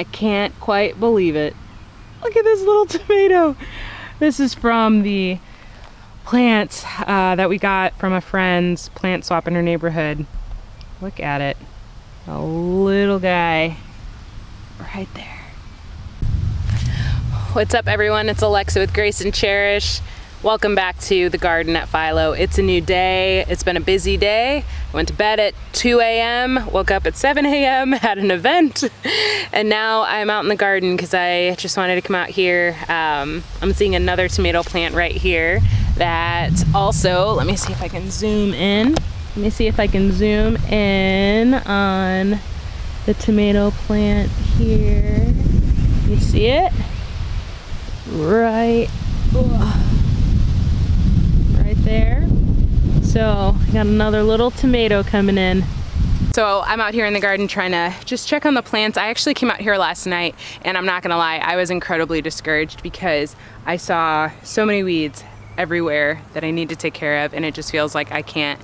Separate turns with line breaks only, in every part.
I can't quite believe it. Look at this little tomato. This is from the plants that we got from a friend's plant swap in her neighborhood. Look at it. A little guy right there. What's up, everyone? It's Alexa with Grace and Cherish. Welcome back to the garden at Philo. It's a new day. It's been a busy day. I went to bed at 2 a.m., woke up at 7 a.m., had an event, and now I'm out in the garden because I just wanted to come out here. I'm seeing another tomato plant right here that also, let me see if I can zoom in. Let me see if I can zoom in on the tomato plant here. You see it? Right there. So got another little tomato coming in. So I'm out here in the garden trying to just check on the plants. I actually came out here last night, and I'm not gonna lie, I was incredibly discouraged because I saw so many weeds everywhere that I need to take care of, and it just feels like I can't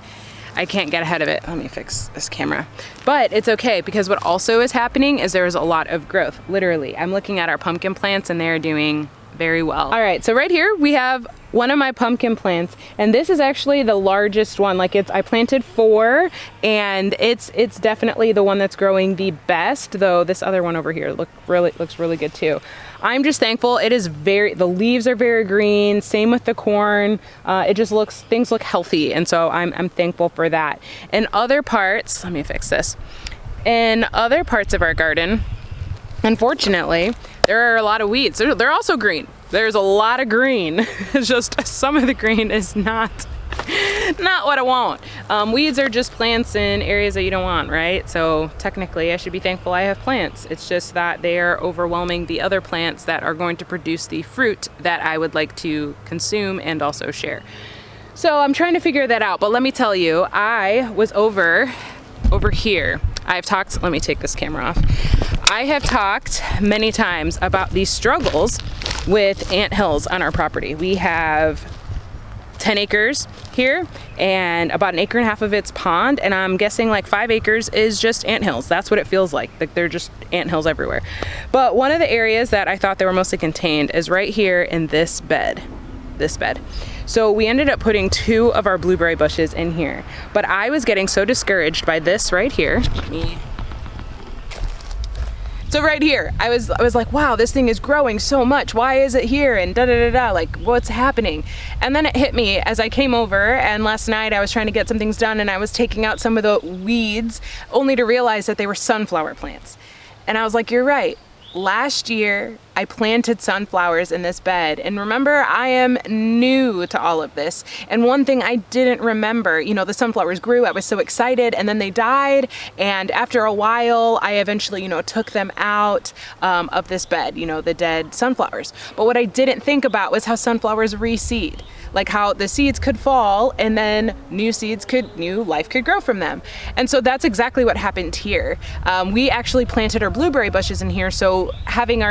get ahead of it. Let me fix this camera. But it's okay, because what also is happening is there's a lot of growth. Literally, I'm looking at our pumpkin plants and they're doing very well. All right, so right here we have one of my pumpkin plants, and this is actually the largest one. Like, I planted 4, and it's definitely the one that's growing the best, though this other one over here looks really good too. I'm just thankful. The leaves are very green, same with the corn. Things look healthy, and so I'm thankful for that. In other parts, let me fix this. In other parts of our garden, unfortunately, there are a lot of weeds. They're also green. There's a lot of green. It's just some of the green is not what I want. Weeds are just plants in areas that you don't want, right? So technically I should be thankful I have plants. It's just that they are overwhelming the other plants that are going to produce the fruit that I would like to consume and also share. So I'm trying to figure that out, but let me tell you, I was over here. Let me take this camera off. I have talked many times about these struggles with anthills on our property. We have 10 acres here, and about 1.5 acres of it's pond, and I'm guessing like 5 acres is just anthills. That's what it feels like they're just anthills everywhere. But one of the areas that I thought they were mostly contained is right here in this bed. So we ended up putting 2 of our blueberry bushes in here, but I was getting so discouraged by this right here. So right here, I was like, wow, this thing is growing so much. Why is it here? And like, what's happening? And then it hit me as I came over, and last night I was trying to get some things done, and I was taking out some of the weeds, only to realize that they were sunflower plants. And I was like, you're right. Last year, I planted sunflowers in this bed, and remember, I am new to all of this, and one thing I didn't remember, the sunflowers grew, I was so excited, and then they died, and after a while, I eventually, took them out of this bed, the dead sunflowers. But what I didn't think about was how sunflowers reseed, like how the seeds could fall, and then new life could grow from them. And so that's exactly what happened here. We actually planted our blueberry bushes in here, so having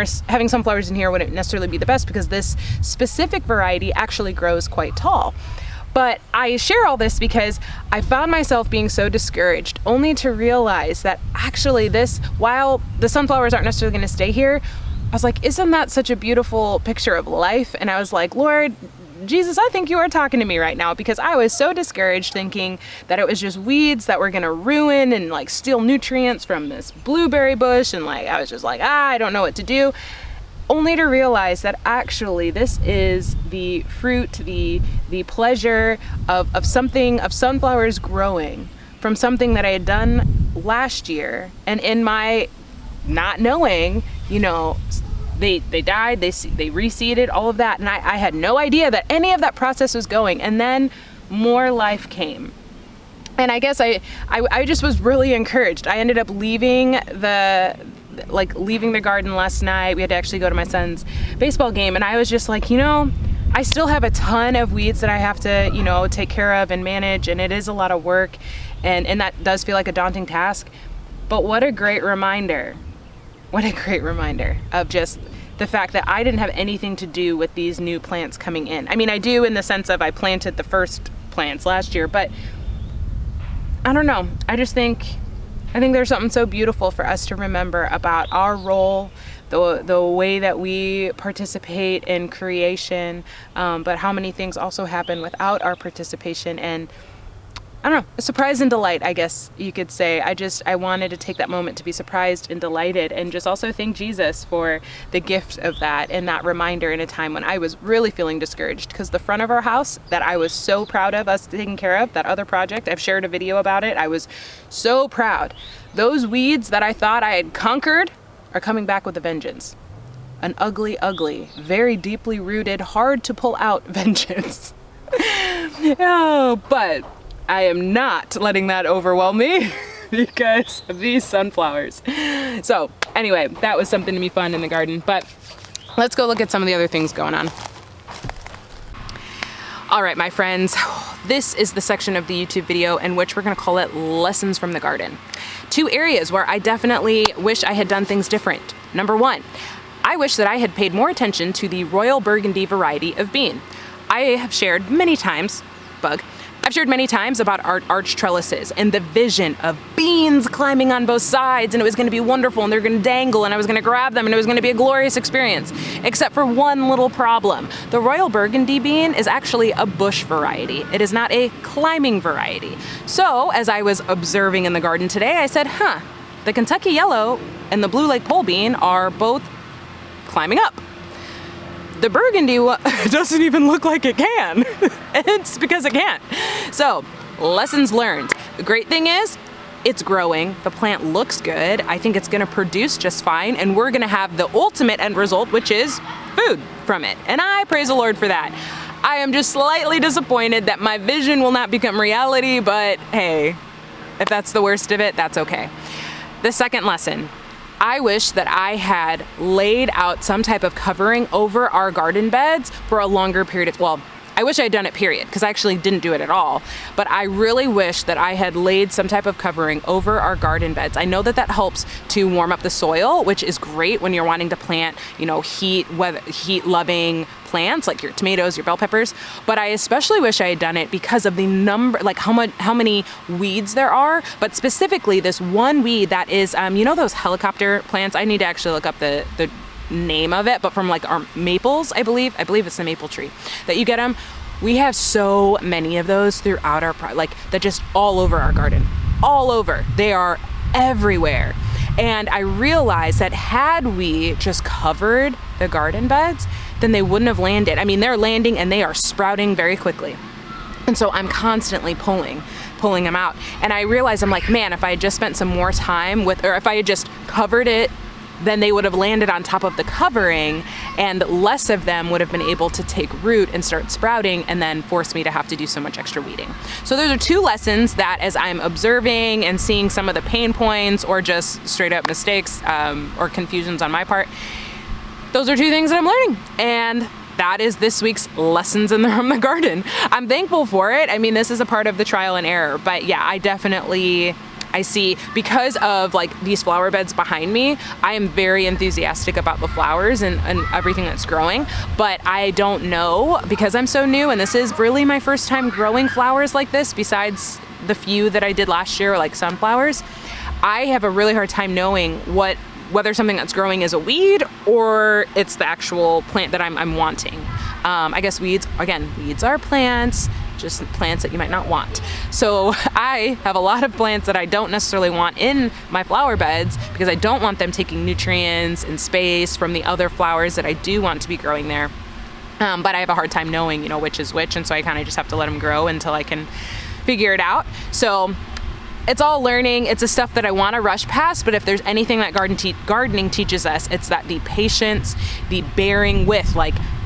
sunflowers in here wouldn't necessarily be the best, because this specific variety actually grows quite tall. But I share all this because I found myself being so discouraged, only to realize that actually while the sunflowers aren't necessarily going to stay here, I was like, isn't that such a beautiful picture of life? And I was like, Lord Jesus, I think you are talking to me right now, because I was so discouraged, thinking that it was just weeds that were gonna ruin and like steal nutrients from this blueberry bush, and like I was just like, I don't know what to do. Only to realize that actually this is the fruit, the pleasure of sunflowers growing from something that I had done last year, and in my not knowing, they died, they reseeded, all of that, and I had no idea that any of that process was going, and then more life came. And I guess I just was really encouraged. I ended up leaving the garden last night. We had to actually go to my son's baseball game, and I was just like, I still have a ton of weeds that I have to, take care of and manage, and it is a lot of work, and that does feel like a daunting task. But what a great reminder of just the fact that I didn't have anything to do with these new plants coming in. I mean, I do in the sense of I planted the first plants last year, but I don't know. I just think I think there's something so beautiful for us to remember about our role, the way that we participate in creation, but how many things also happen without our participation. And I don't know, a surprise and delight, I guess you could say. I wanted to take that moment to be surprised and delighted, and just also thank Jesus for the gift of that and that reminder in a time when I was really feeling discouraged, because the front of our house that I was so proud of us taking care of, that other project, I've shared a video about it, I was so proud. Those weeds that I thought I had conquered are coming back with a vengeance. An ugly, very deeply rooted, hard to pull out vengeance. Oh, but I am not letting that overwhelm me because of these sunflowers. So anyway, that was something to be fun in the garden, but let's go look at some of the other things going on. All right, my friends, this is the section of the YouTube video in which we're gonna call it Lessons from the Garden. 2 areas where I definitely wish I had done things different. Number 1, I wish that I had paid more attention to the Royal Burgundy variety of bean. I have shared many times, I've shared many times about arch trellises and the vision of beans climbing on both sides, and it was gonna be wonderful, and they're gonna dangle, and I was gonna grab them, and it was gonna be a glorious experience, except for one little problem. The Royal Burgundy bean is actually a bush variety. It is not a climbing variety. So as I was observing in the garden today, I said, the Kentucky yellow and the Blue Lake pole bean are both climbing up. The Burgundy doesn't even look like it can. It's because it can't. So, lessons learned. The great thing is, it's growing. The plant looks good. I think it's gonna produce just fine, and we're gonna have the ultimate end result, which is food from it. And I praise the Lord for that. I am just slightly disappointed that my vision will not become reality, but hey, if that's the worst of it, that's okay. The second lesson. I wish that I had laid out some type of covering over our garden beds for a longer period of, well, I wish I had done it, period, because I actually didn't do it at all. But I really wish that I had laid some type of covering over our garden beds. I know that that helps to warm up the soil, which is great when you're wanting to plant, heat-loving plants like your tomatoes, your bell peppers. But I especially wish I had done it because of the number, like how many weeds there are. But specifically, this one weed that is, those helicopter plants. I need to actually look up the name of it, but from like our maples, I believe it's the maple tree that you get them. We have so many of those throughout our that just all over our garden, all over. They are everywhere. And I realized that had we just covered the garden beds, then they wouldn't have landed. I mean, they're landing and they are sprouting very quickly. And so I'm constantly pulling them out. And I realized, I'm like, man, if I had just spent some more time or if I had just covered it, then they would have landed on top of the covering, and less of them would have been able to take root and start sprouting, and then force me to have to do so much extra weeding. So those are 2 lessons that, as I'm observing and seeing some of the pain points or just straight up mistakes or confusions on my part, those are 2 things that I'm learning. And that is this week's Lessons from the Garden. I'm thankful for it. I mean, this is a part of the trial and error, but yeah, I see, because of these flower beds behind me, I am very enthusiastic about the flowers and everything that's growing, but I don't know, because I'm so new, and this is really my first time growing flowers like this, besides the few that I did last year, like sunflowers. I have a really hard time knowing whether something that's growing is a weed or it's the actual plant that I'm wanting. I guess weeds are plants, just plants that you might not want. So I have a lot of plants that I don't necessarily want in my flower beds because I don't want them taking nutrients and space from the other flowers that I do want to be growing there. But I have a hard time knowing, which is which, and so I kind of just have to let them grow until I can figure it out. So it's all learning. It's the stuff that I want to rush past, but if there's anything that gardening teaches us, it's that the patience, the bearing with,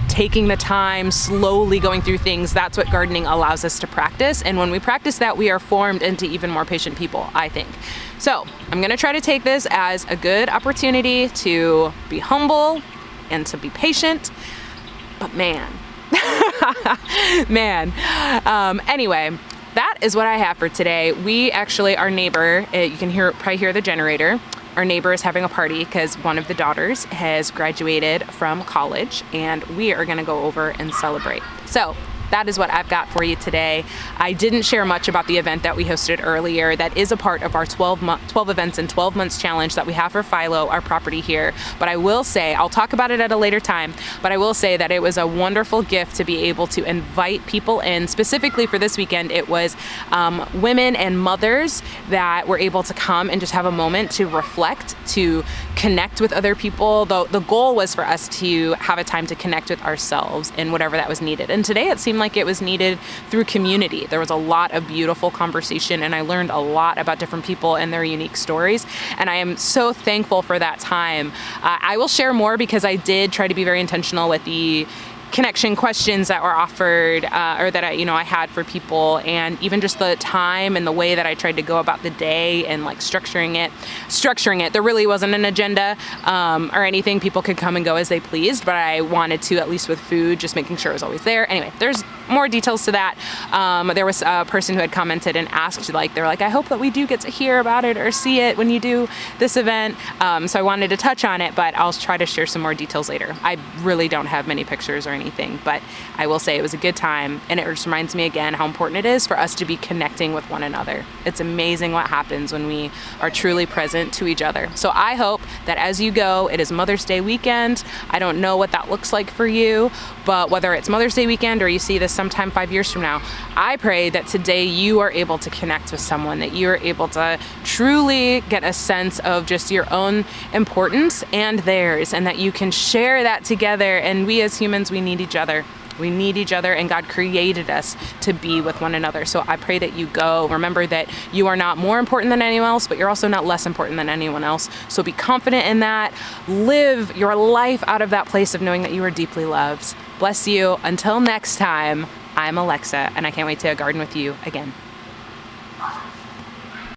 taking the time, slowly going through things, that's what gardening allows us to practice. And when we practice that, we are formed into even more patient people, I think. So I'm gonna try to take this as a good opportunity to be humble and to be patient, but man, anyway, that is what I have for today. We actually, our neighbor, you can probably hear the generator. Our neighbor is having a party because one of the daughters has graduated from college, and we are gonna go over and celebrate. So that is what I've got for you today. I didn't share much about the event that we hosted earlier. That is a part of our 12 events in 12 months challenge that we have for Philo, our property here. But I will say, I'll talk about it at a later time, but I will say that it was a wonderful gift to be able to invite people in. Specifically for this weekend, it was women and mothers that were able to come and just have a moment to reflect, to connect with other people. The goal was for us to have a time to connect with ourselves in whatever that was needed. And today it seemed like it was needed through community. There was a lot of beautiful conversation, and I learned a lot about different people and their unique stories. And I am so thankful for that time. I will share more because I did try to be very intentional with the connection questions that were offered or that I had for people, and even just the time and the way that I tried to go about the day and like structuring it. There really wasn't an agenda or anything. People could come and go as they pleased, but I wanted to, at least with food, just making sure it was always there. Anyway, there's more details to that. There was a person who had commented and asked, they're like, I hope that we do get to hear about it or see it when you do this event. So I wanted to touch on it, but I'll try to share some more details later. I really don't have many pictures or anything, but I will say it was a good time, and it just reminds me again how important it is for us to be connecting with one another. It's amazing what happens when we are truly present to each other. So I hope that as you go, it is Mother's Day weekend. I don't know what that looks like for you, but whether it's Mother's Day weekend or you see this sometime 5 years from now, I pray that today you are able to connect with someone, that you are able to truly get a sense of just your own importance and theirs, and that you can share that together. And we as humans, we need each other. We need each other, and God created us to be with one another. So I pray that you go. Remember that you are not more important than anyone else, but you're also not less important than anyone else. So be confident in that. Live your life out of that place of knowing that you are deeply loved. Bless you. Until next time, I'm Alexa, and I can't wait to garden with you again.